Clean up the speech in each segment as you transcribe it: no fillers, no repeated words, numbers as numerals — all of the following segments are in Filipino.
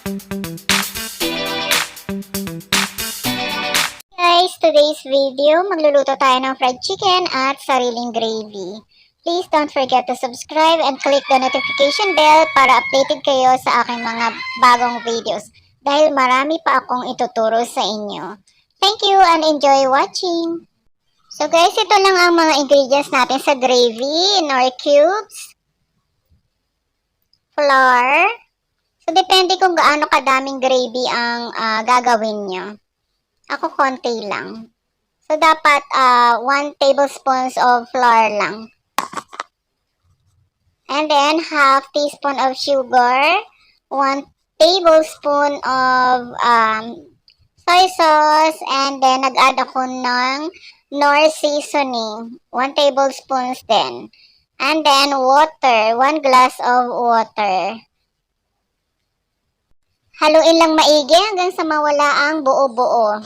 Guys, today's video, magluluto tayo ng fried chicken at sariling gravy. Please don't forget to subscribe and click the notification bell para updated kayo sa aking mga bagong videos dahil marami pa akong ituturo sa inyo. Thank you and enjoy watching! So guys, ito lang ang mga ingredients natin sa gravy. Nor cubes, flour. So depende kung gaano kadaming gravy ang gagawin nyo. Ako konti lang. So dapat 1 tablespoon of flour lang. And then half teaspoon of sugar, 1 tablespoon of soy sauce, and then nag-add ako ng Knorr seasoning, 1 tablespoon din. And then water, 1 glass of water. Haluin lang maigi hanggang sa mawala ang buo-buo.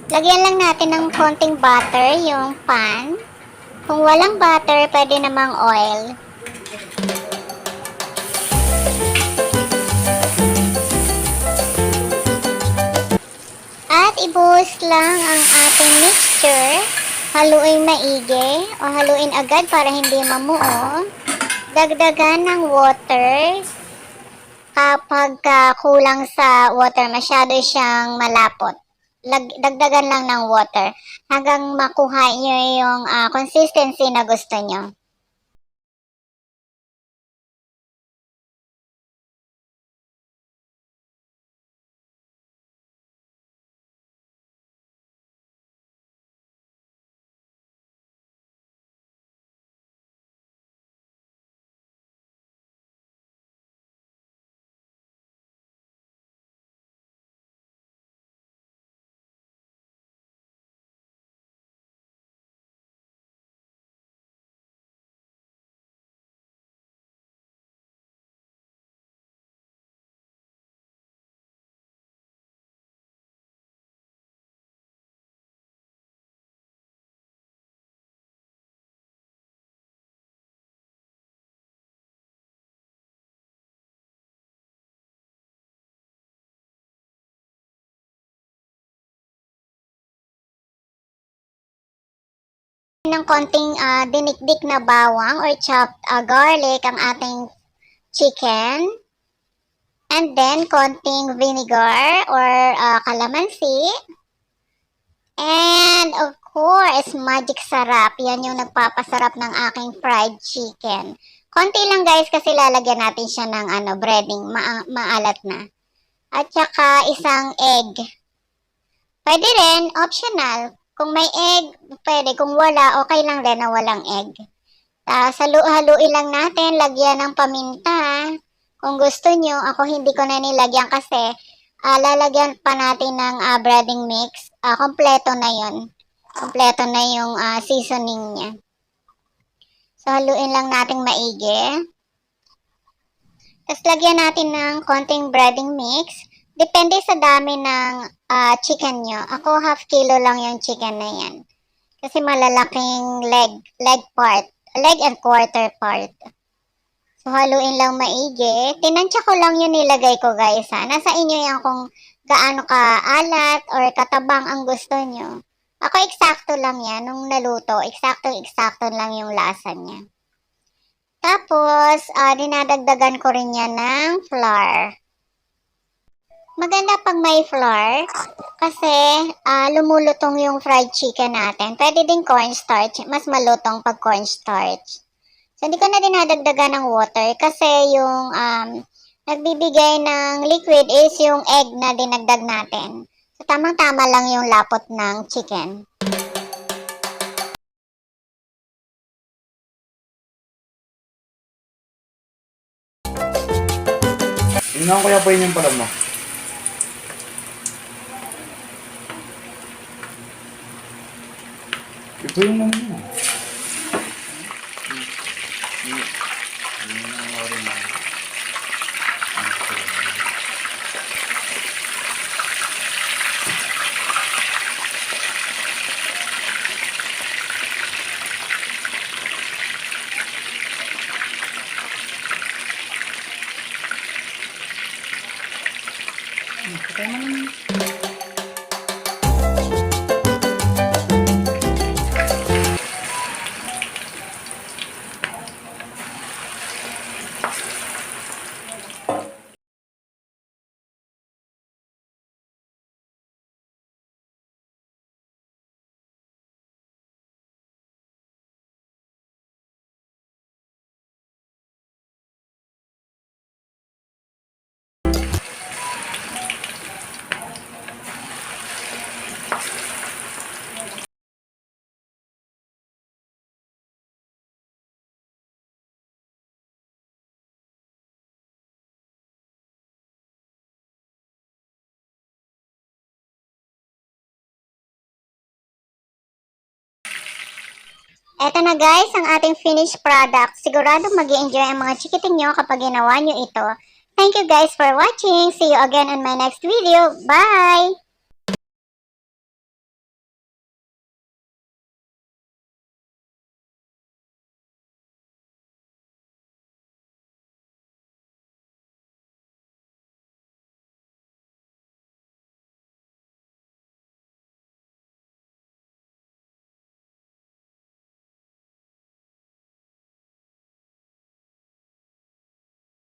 Lagyan lang natin ng konting butter yung pan. Kung walang butter, pwede namang oil. At ibuhos lang ang ating mixture. Haluin maigi o haluin agad para hindi mamuo. Dagdagan ng water. Kapag kulang sa water, masyado siyang malapot. Dagdagan lang ng water hanggang makuha nyo yung consistency na gusto nyo. Ng konting dinikdik na bawang or chopped garlic ang ating chicken. And then, konting vinegar or calamansi. And, of course, magic sarap. Yan yung nagpapasarap ng aking fried chicken. Konti lang guys kasi lalagyan natin siya ng breading. Maalat na. At saka isang egg. Pwede rin, optional. Kung may egg, pwede. Kung wala, okay lang rin na walang egg. Haluin lang natin, lagyan ng paminta. Kung gusto nyo, ako hindi ko na nilagyan kasi lalagyan pa natin ng breading mix. Kompleto na yun. Kompleto na yung seasoning niya. So, haluin lang natin maigi. Tapos, lagyan natin ng konting breading mix. Depende sa dami ng chicken nyo. Ako, half kilo lang yung chicken na yan. Kasi malalaking leg part. Leg and quarter part. So, haluin lang maigi. Tinansya ko lang yung nilagay ko, guys. Nasa inyo yan kung gaano ka-alat or katabang ang gusto nyo. Ako, eksakto lang yan. Nung naluto, eksakto lang yung lasa niya. Tapos, dinadagdagan ko rin yan ng flour. Maganda pag may flour kasi lumulutong yung fried chicken natin. Pwede din cornstarch. Mas malutong pag cornstarch. So, hindi ko na dinadagdagan ng water kasi yung nagbibigay ng liquid is yung egg na dinagdag natin. So, tamang-tama lang yung lapot ng chicken. Tingnan ko po yung pala mo. Ito yung naman mo. Eto na guys, ang ating finished product. Siguradong mag-i-enjoy ang mga chikiting nyo kapag ginawa nyo ito. Thank you guys for watching. See you again on my next video. Bye!